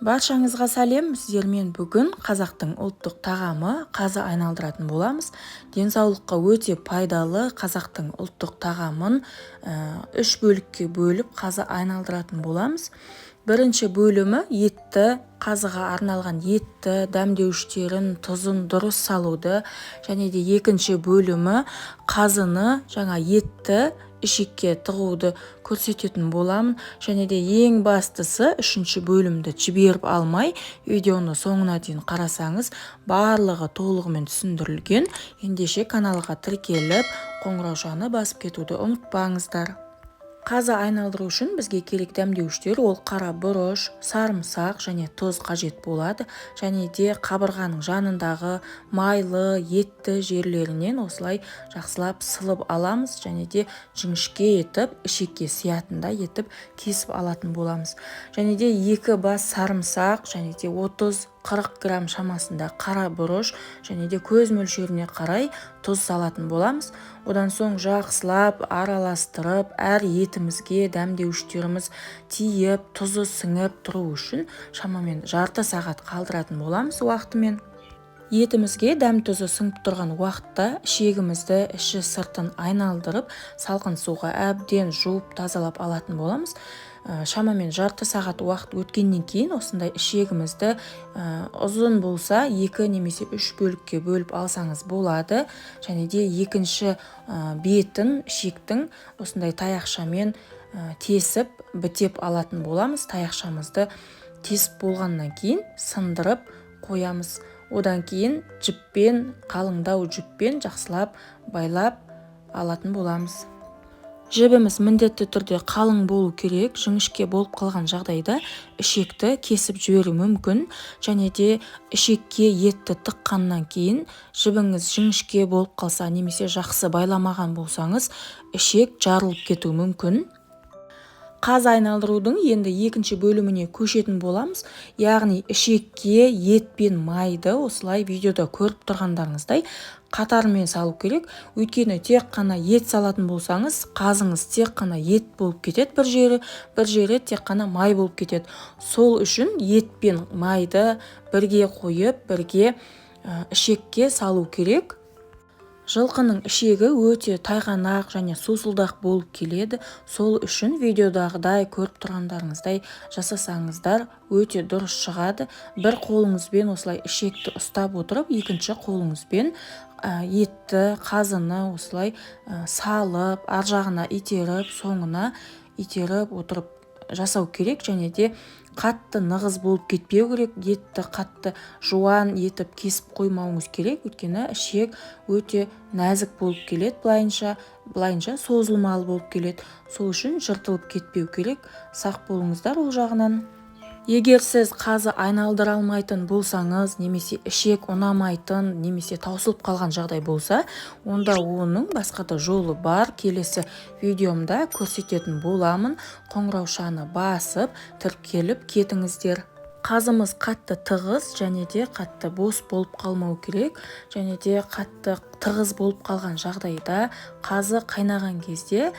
Баршаңызға сәлем, сіздермен бүгін қазақтың ұлттық тағамы қазы айналдыратын боламыз. Денсаулыққа өте пайдалы қазақтың ұлттық тағамын үш бөлікке бөліп қазы айналдыратын боламыз. Бірінші бөлімі етті, қазыға арналған етті, дәмдеуіштерін, тұзын дұрыс салуды, және де екінші бөлімі қазыны, етті ішекке тығуды көрсететін боламын. Және де ең бастысы үшінші бөлімді жіберіп алмай, видеоны соңына дейін қарасаңыз, барлығы толығымен түсіндірілген. Ендеше каналға тіркеліп, қоңыраушаны басып кетуді ұмытпаңыздар. Қазы айналдыру үшін бізге керек дәмдеуіштер ол қара бұрыш, сарымсақ және тұз қажет болады. Және де қабырғаның жанындағы майлы, етті жерлерінен осылай жақсылап сылып аламыз. Және де жіңішке етіп, ішекке сиятындай етіп кесіп алатын боламыз. Және де 2 бас сарымсақ, және де 30-40 грамм шамасында қара бұрыш, және де көз мөлшеріне қарай тұз салатын боламыз. Одан соң жақсылап араластырып, әр етімізге дәмдеуіштеріміз тиіп, тұзы сіңіп тұру үшін шамамен жарты сағат қалдыратын боламыз уақытымен. Етімізге дәм тұзы сіңіп тұрған уақытта ішегімізді іші сыртын айналдырып, салқын суға әбден жуып тазалап алатын боламыз. Шамамен жарты сағат уақыт өткеннен кейін осындай ішегімізді ұзын болса 2 немесе 3 бөлікке бөліп алсаңыз болады. Және де екінші бетін ішектің осындай таяқшамен тесіп, бітеп алатын боламыз. Таяқшамызды тесіп болғаннан кейін сындырып қоямыз. Одан кейін жіппен, қалыңдау жіппен жақсылап байлап алатын боламыз. Жібіміз міндетті түрде қалың болу керек. Жіңішке болып қалған жағдайда ішекті кесіп жіберу мүмкін. Және де ішекке етті тыққаннан кейін жібіңіз жіңішке болып қалса, немесе жақсы байламаған болсаңыз, ішек жарылып кетуі мүмкін. Қазы айналдырудың енді екінші бөліміне көшетін боламыз. Яғни ішекке ет пен майды осылай видеода көріп тұрғандарыңыздай қатарымен салу керек. Өйткені тек қана ет салатын болсаңыз, қазыңыз тек қана ет болып кетеді бір жері тек қана май болып кетеді. Сол үшін ет пен майды бірге қойып, бірге ішекке салу керек. Жылқының ішегі өте тайғанақ және сусылдақ болып келеді. Сол үшін видеодағыдай көріп тұрғандарыңыздай жасасаңыздар өте дұрыс шығады. Бір қолыңызбен осылай ішекті ұстап отырып, екінші қолыңызбен етті, қазыны осылай салып, ар жағына итеріп, соңына итеріп отырып жасау керек. Және де қатты нығыз болып кетпеу керек. Етті қатты жуан етіп кесіп қоймауыңыз керек. Өйткені ішек өте нәзік болып келеді, былайынша созылмалы болып келеді. Сол үшін жыртылып кетпеу керек. Сақ болыңыздар ол жағынан. Егер сіз қазы айналдыра алмайтын болсаңыз, немесе ішек ұнамайтын, немесе таусылып қалған жағдай болса, онда оның басқа да жолы бар. Келесі видеомда көрсететін боламын. Қоңыраушаны басып, тіркеліп кетіңіздер. Қазымыз қатты тығыз және де қатты бос болып қалмау керек. Және де қатты тығыз болып қалған жағдайда қазы қайнаған кезде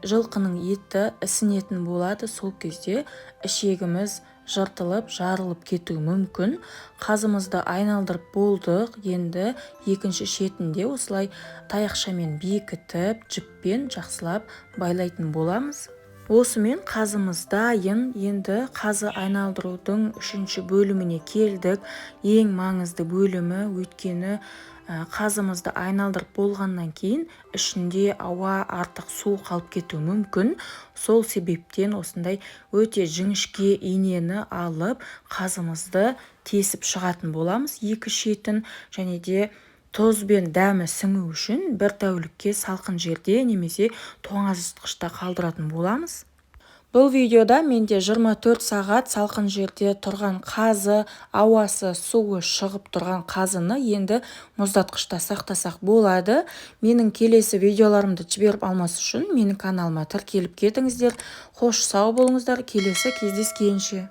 жылқының еті ісінетін болады. Сол кезде ішегіміз жыртылып, жарылып кетуі мүмкін. Қазымызды айналдырып болдық. Енді екінші шетінде осылай таяқшамен бекітіп, жіппен жақсылап байлайтын боламыз. Осымен қазымыз дайын. Енді қазы айналдырудың үшінші бөліміне келдік. Ең маңызды бөлімі, өйткені қазымызды айналдырып болғаннан кейін ішінде ауа, артық су қалып кетуі мүмкін. Сол себептен осындай өте жіңішке инені алып, қазымызды тесіп шығатын боламыз екі шетін. Және де тұз бен дәмі сіңу үшін бір тәулікке салқын жерде немесе тоңазытқышта қалдыратын боламыз. Бұл видеода менде 24 сағат салқын жерде тұрған қазы, ауасы, суы шығып тұрған қазыны енді мұздатқышта сақтасақ болады. Менің келесі видеоларымды жіберіп алмас үшін менің каналыма тіркеліп кетіңіздер. Қош сау болыңыздар, келесі кездескенше.